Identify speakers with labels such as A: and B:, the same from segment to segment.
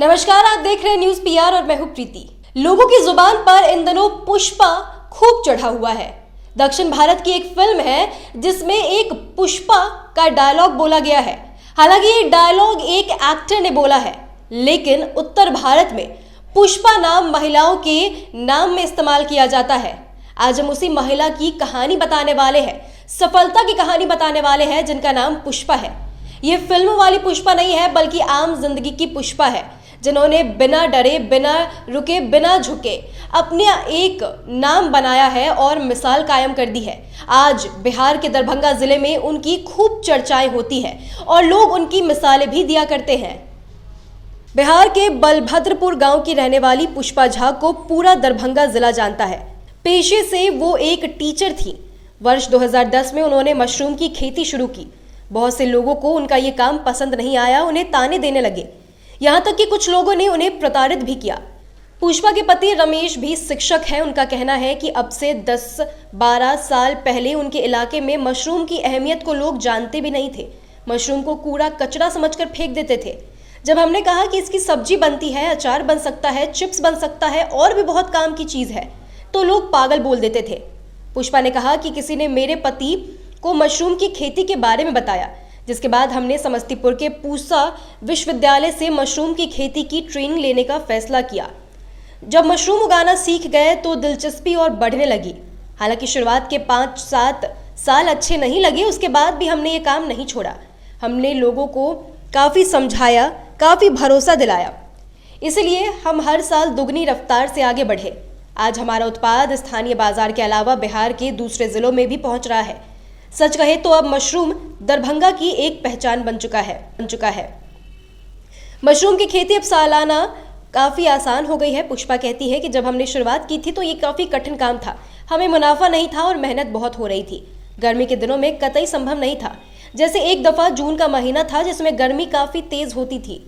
A: नमस्कार, आप देख रहे हैं न्यूज पीआर और मैं हूं प्रीति। लोगों की जुबान पर इन दिनों पुष्पा खूब चढ़ा हुआ है। दक्षिण भारत की एक फिल्म है जिसमें एक पुष्पा का डायलॉग बोला गया है। हालांकि ये डायलॉग एक एक्टर ने बोला है, लेकिन उत्तर भारत में पुष्पा नाम महिलाओं के नाम में इस्तेमाल किया जाता है। आज हम उसी महिला की कहानी बताने वाले हैं, सफलता की कहानी बताने वाले हैं, जिनका नाम पुष्पा है। ये फिल्म वाली पुष्पा नहीं है, बल्कि आम जिंदगी की पुष्पा है, जिन्होंने बिना डरे, बिना रुके, बिना झुके अपना एक नाम बनाया है और मिसाल कायम कर दी है। आज बिहार के दरभंगा जिले में उनकी खूब चर्चाएं होती है और लोग उनकी मिसालें भी दिया करते हैं। बिहार के बलभद्रपुर गांव की रहने वाली पुष्पा झा को पूरा दरभंगा जिला जानता है। पेशे से वो एक टीचर थी। वर्ष 2010 में उन्होंने मशरूम की खेती शुरू की। बहुत से लोगों को उनका ये काम पसंद नहीं आया, उन्हें ताने देने लगे। यहाँ तक कि कुछ लोगों ने उन्हें प्रताड़ित भी किया। पुष्पा के पति रमेश भी शिक्षक हैं। उनका कहना है कि अब से 10-12 साल पहले उनके इलाके में मशरूम की अहमियत को लोग जानते भी नहीं थे। मशरूम को कूड़ा कचरा समझकर फेंक देते थे। जब हमने कहा कि इसकी सब्जी बनती है, अचार बन सकता है, चिप्स बन सकता है और भी बहुत काम की चीज है, तो लोग पागल बोल देते थे। पुष्पा ने कहा कि किसी ने मेरे पति को मशरूम की खेती के बारे में बताया, जिसके बाद हमने समस्तीपुर के पूसा विश्वविद्यालय से मशरूम की खेती की ट्रेनिंग लेने का फैसला किया। जब मशरूम उगाना सीख गए तो दिलचस्पी और बढ़ने लगी। हालांकि शुरुआत के 5-7 साल अच्छे नहीं लगे, उसके बाद भी हमने ये काम नहीं छोड़ा। हमने लोगों को काफ़ी समझाया, काफ़ी भरोसा दिलाया, इसलिए हम हर साल दुगनी रफ्तार से आगे बढ़े। आज हमारा उत्पाद स्थानीय बाजार के अलावा बिहार के दूसरे जिलों में भी पहुंच रहा है। सच कहे तो अब मशरूम दरभंगा की एक पहचान बन चुका है। मशरूम की खेती अब सालाना काफ़ी आसान हो गई है। पुष्पा कहती है कि जब हमने शुरुआत की थी तो ये काफ़ी कठिन काम था। हमें मुनाफा नहीं था और मेहनत बहुत हो रही थी। गर्मी के दिनों में कतई संभव नहीं था। जैसे एक दफ़ा जून का महीना था जिसमें गर्मी काफ़ी तेज़ होती थी,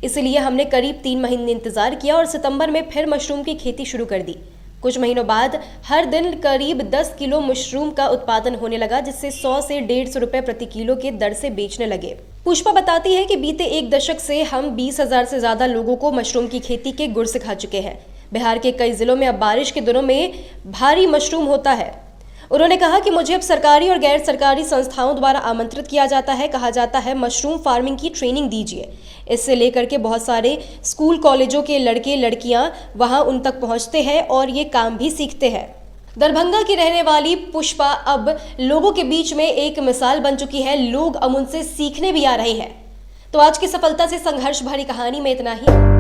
A: इसलिए हमने करीब 3 महीने इंतज़ार किया और सितंबर में फिर मशरूम की खेती शुरू कर दी। कुछ महीनों बाद हर दिन करीब 10 किलो मशरूम का उत्पादन होने लगा, जिससे 100 से 150 रुपए प्रति किलो के दर से बेचने लगे। पुष्पा बताती है कि बीते 1 दशक से हम 20,000 से ज्यादा लोगों को मशरूम की खेती के गुर सिखा चुके हैं। बिहार के कई जिलों में अब बारिश के दिनों में भारी मशरूम होता है। उन्होंने कहा कि मुझे अब सरकारी और गैर सरकारी संस्थाओं द्वारा आमंत्रित किया जाता है, कहा जाता है मशरूम फार्मिंग की ट्रेनिंग दीजिए। इससे लेकर के बहुत सारे स्कूल कॉलेजों के लड़के लड़कियां वहां उन तक पहुंचते हैं और ये काम भी सीखते हैं। दरभंगा की रहने वाली पुष्पा अब लोगों के बीच में एक मिसाल बन चुकी है। लोग अब उनसे सीखने भी आ रहे हैं। तो आज की सफलता से संघर्ष भरी कहानी में इतना ही।